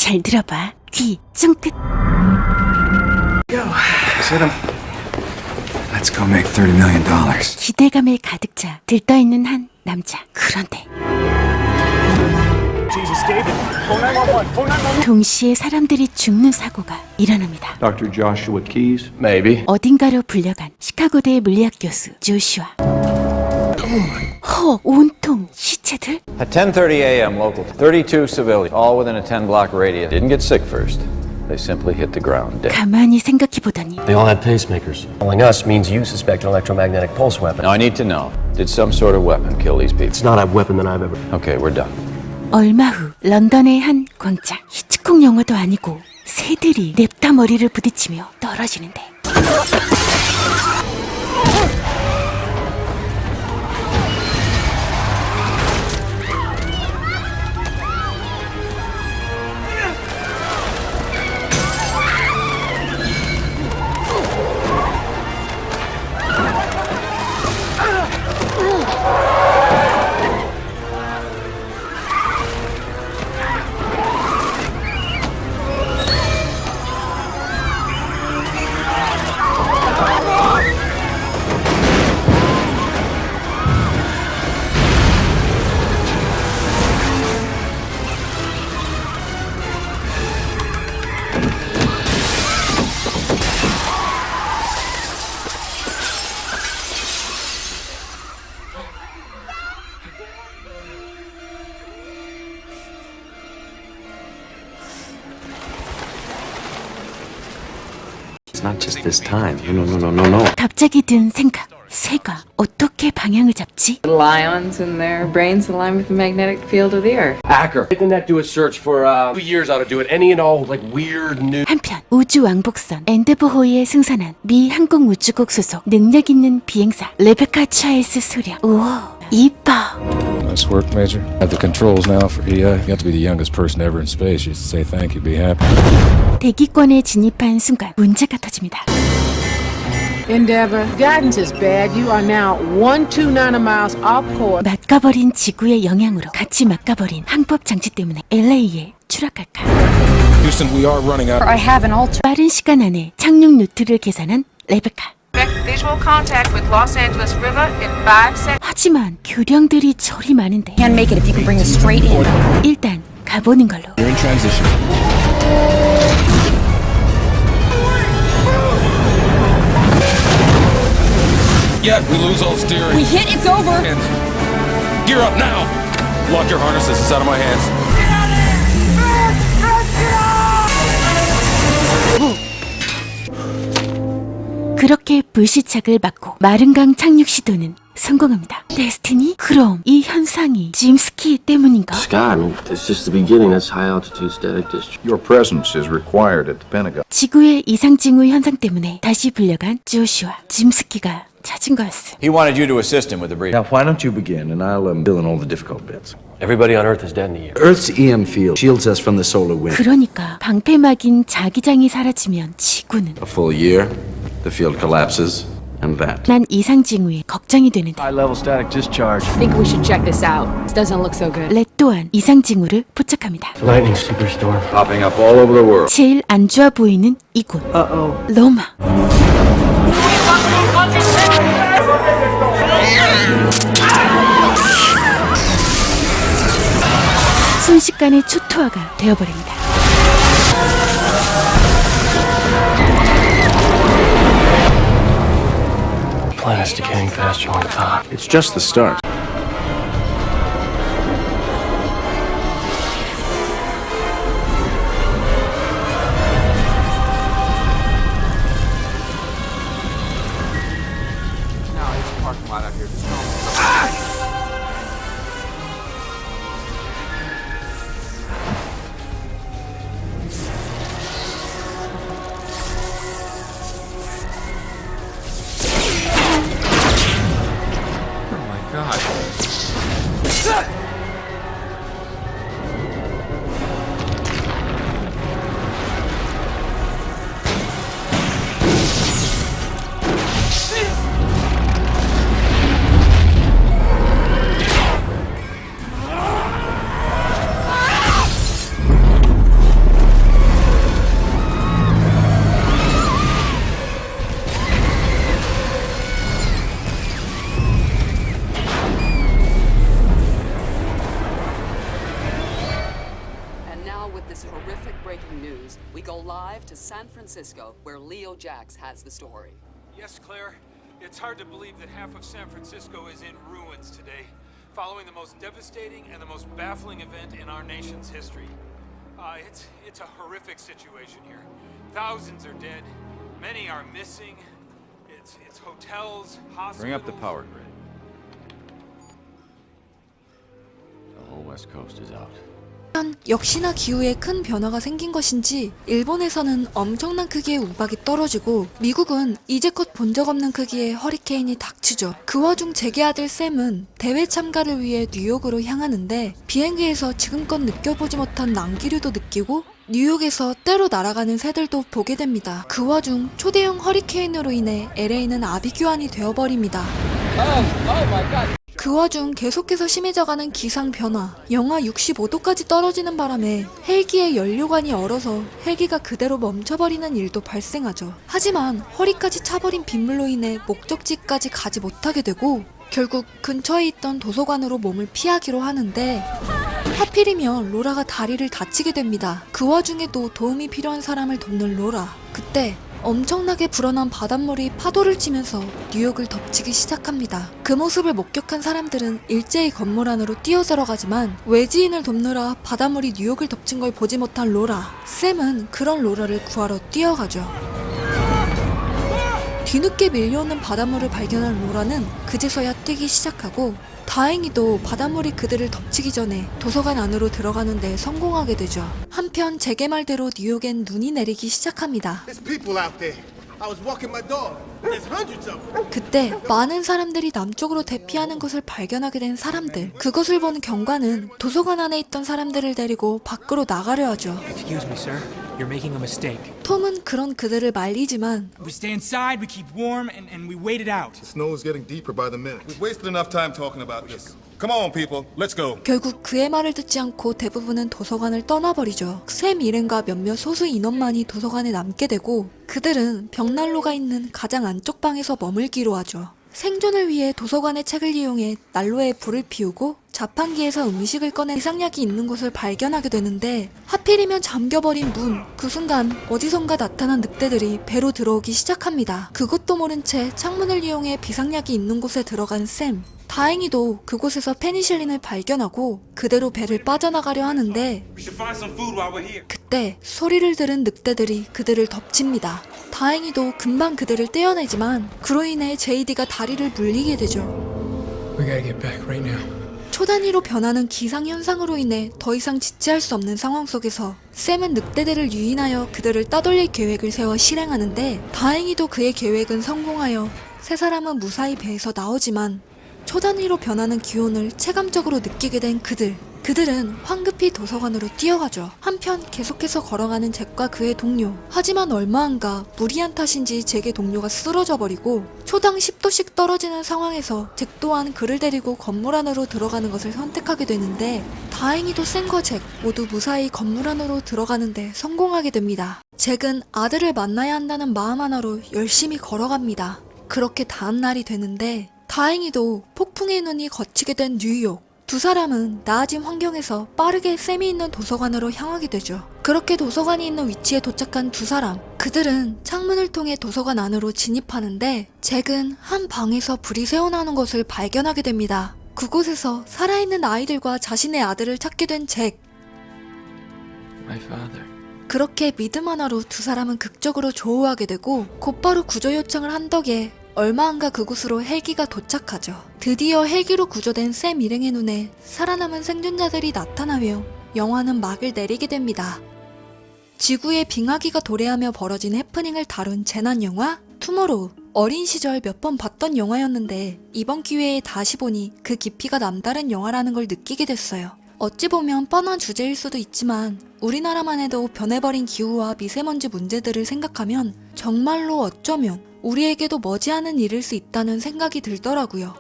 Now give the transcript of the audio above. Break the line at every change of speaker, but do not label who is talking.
잘 들어봐. 귀 쫑긋.
Yo, set him. Let's go make $30 million.
기대감에 가득 차 들떠있는 한 남자. 그런데
Jesus, David. Phone 911. Phone 911.
동시에 사람들이 죽는 사고가 일어납니다.
Dr. Joshua Keys?
Maybe.
어딘가로 불려간 시카고대 물리학 교수 조슈아. 온통 시체들?
At 10:30 a.m. local, 32 civilians, all within a 10-block radius, didn't get sick first. They simply hit the ground dead.
가만히 생각해보더니
They all had pacemakers. Calling us means you suspect an electromagnetic pulse weapon.
Now I need to know, did some sort of weapon kill these people?
It's not a weapon that I've ever...
Okay, we're done.
얼마 후 런던의 한 광장. 히치콕 영화도 아니고 새들이 냅다 머리를 부딪히며 떨어지는데
It's not just this time. No.
갑자기 든 생각. 새가 어떻게 방향을 잡지?
Lions and their brains align with the magnetic field of the earth.
Hacker. Didn't that do a search for, 2 years ought to do it. Any and all, like, weird new...
한편 우주 왕복선 엔데버호이에 승선한 미 항공우주국 소속 능력 있는 비행사 레베카 차일스 소령. 우와 이뻐.
Nice work, Major. Have the controls now for EI. You have to be the youngest person ever in space. You used to say thank you, be happy.
대기권에 진입한 순간 문제가 터집니다.
Endeavor, guidance is bad. You are now 129 miles off course.
막가버린 지구의 영향으로 같이 막가버린 항법 장치 때문에 LA에 추락할까?
Houston, we are running out.
I have an alter.
빠른 시간 안에 착륙 루트를 계산한 레베카.
Visual contact with Los Angeles River in 5 seconds.
하지만 교령들이 저리 많은데
Can't make it if you can bring us straight in.
일단 가보는 걸로.
You're in transition. Yeah, we lose all steering.
We hit, it's over.
And gear up now. Lock your harnesses. It's out of my hands.
그렇게 불시착을 막고 마른강 착륙 시도는 성공합니다. 데스티니? 그럼 이 현상이 짐스키 때문인가?
Scott, I mean, it's just the beginning. That's high altitude static discharge.
Your presence is required at the Pentagon.
지구의 이상징후 현상 때문에 다시 불려간 조슈아. 짐스키가 찾은 거였어.
He wanted you to assist him with the brief.
Now, why don't you begin, and I'll fill in all the difficult bits.
Everybody on Earth is dead in a year.
Earth's EM field shields us from the solar wind.
그러니까 방패막인 자기장이 사라지면 지구는.
A full year, the field collapses, and that.
난 이상징후에 걱정이 되는데
High-level static discharge.
I think we should check this out. This doesn't look so good.
렛 또한 이상징후를 포착합니다.
Lightning superstorm.
Popping up all over the world.
제일 안 좋아 보이는 이곳. 로마. 순식간에 초토화가 되어버립니다.
The planet's decaying faster than we thought.
It's just the start.
God.
Now, with this horrific breaking news, we go live to San Francisco, where Leo Jax has the story.
Yes, Claire. It's hard to believe that half of San Francisco is in ruins today, following the most devastating and the most baffling event in our nation's history. It's a horrific situation here. Thousands are dead. Many are missing. It's hotels, hospitals.
Bring up the power grid. The whole West Coast is out.
역시나 기후에 큰 변화가 생긴 것인지 일본에서는 엄청난 크기의 우박이 떨어지고 미국은 이제껏 본 적 없는 크기의 허리케인이 닥치죠. 그 와중 제게 아들 샘은 대회 참가를 위해 뉴욕으로 향하는데 비행기에서 지금껏 느껴보지 못한 난기류도 느끼고 뉴욕에서 때로 날아가는 새들도 보게 됩니다. 그 와중 초대형 허리케인으로 인해 LA는 아비규환이 되어버립니다. 그 와중 계속해서 심해져가는 기상 변화, 영하 65도까지 떨어지는 바람에 헬기의 연료관이 얼어서 헬기가 그대로 멈춰버리는 일도 발생하죠. 하지만 허리까지 차버린 빗물로 인해 목적지까지 가지 못하게 되고 결국 근처에 있던 도서관으로 몸을 피하기로 하는데 하필이면 로라가 다리를 다치게 됩니다. 그 와중에도 도움이 필요한 사람을 돕는 로라. 그때 엄청나게 불어난 바닷물이 파도를 치면서 뉴욕을 덮치기 시작합니다. 그 모습을 목격한 사람들은 일제히 건물 안으로 뛰어들어가지만 외지인을 돕느라 바닷물이 뉴욕을 덮친 걸 보지 못한 로라. 샘은 그런 로라를 구하러 뛰어가죠. 뒤늦게 밀려오는 바닷물을 발견한 로라는 그제서야 뛰기 시작하고 다행히도 바닷물이 그들을 덮치기 전에 도서관 안으로 들어가는 데 성공하게 되죠. 한편 제게 말대로 뉴욕엔 눈이 내리기 시작합니다. 그때 많은 사람들이 남쪽으로 대피하는 것을 발견하게 된 사람들. 그것을 본 경관은 도서관 안에 있던 사람들을 데리고 밖으로 나가려 하죠.
Excuse me, sir. You're making a mistake.
톰은 그런 그들을 말리지만
We stay inside, we keep warm, and we wait it out.
The snow is getting deeper by the minute. We've wasted enough time talking about this. Come on, people. Let's go.
결국 그의 말을 듣지 않고 대부분은 도서관을 떠나버리죠. 샘 일행과 몇몇 소수 인원만이 도서관에 남게 되고 그들은 벽난로가 있는 가장 안쪽 방에서 머물기로 하죠. 생존을 위해 도서관의 책을 이용해 난로에 불을 피우고 자판기에서 음식을 꺼내 비상약이 있는 곳을 발견하게 되는데 하필이면 잠겨버린 문. 그 순간 어디선가 나타난 늑대들이 배로 들어오기 시작합니다. 그것도 모른 채 창문을 이용해 비상약이 있는 곳에 들어간 샘. 다행히도 그곳에서 페니실린을 발견하고 그대로 배를 빠져나가려 하는데 그때 소리를 들은 늑대들이 그들을 덮칩니다. 다행히도 금방 그들을 떼어내지만 그로 인해 제이디가 다리를 물리게 되죠.
We gotta get back right now.
초단위로 변하는 기상현상으로 인해 더 이상 지체할 수 없는 상황 속에서 샘은 늑대들을 유인하여 그들을 따돌릴 계획을 세워 실행하는데 다행히도 그의 계획은 성공하여 세 사람은 무사히 배에서 나오지만 초단위로 변하는 기온을 체감적으로 느끼게 된 그들은 황급히 도서관으로 뛰어가죠. 한편 계속해서 걸어가는 잭과 그의 동료. 하지만 얼마 안가 무리한 탓인지 잭의 동료가 쓰러져 버리고 초당 10도씩 떨어지는 상황에서 잭 또한 그를 데리고 건물 안으로 들어가는 것을 선택하게 되는데 다행히도 샘과 잭 모두 무사히 건물 안으로 들어가는데 성공하게 됩니다. 잭은 아들을 만나야 한다는 마음 하나로 열심히 걸어갑니다. 그렇게 다음 날이 되는데 다행히도 폭풍의 눈이 거치게 된 뉴욕. 두 사람은 나아진 환경에서 빠르게 샘이 있는 도서관으로 향하게 되죠. 그렇게 도서관이 있는 위치에 도착한 두 사람. 그들은 창문을 통해 도서관 안으로 진입하는데 잭은 한 방에서 불이 새어나오는 것을 발견하게 됩니다. 그곳에서 살아있는 아이들과 자신의 아들을 찾게 된 잭.
My father.
그렇게 믿음 하나로 두 사람은 극적으로 조우하게 되고 곧바로 구조 요청을 한 덕에 얼마 안가 그곳으로 헬기가 도착하죠. 드디어 헬기로 구조된 샘 일행의 눈에 살아남은 생존자들이 나타나며 영화는 막을 내리게 됩니다. 지구에 빙하기가 도래하며 벌어진 해프닝을 다룬 재난 영화 투모로우. 어린 시절 몇 번 봤던 영화였는데 이번 기회에 다시 보니 그 깊이가 남다른 영화라는 걸 느끼게 됐어요. 어찌 보면 뻔한 주제일 수도 있지만 우리나라만 해도 변해버린 기후와 미세먼지 문제들을 생각하면 정말로 어쩌면 우리에게도 머지않은 일일 수 있다는 생각이 들더라고요.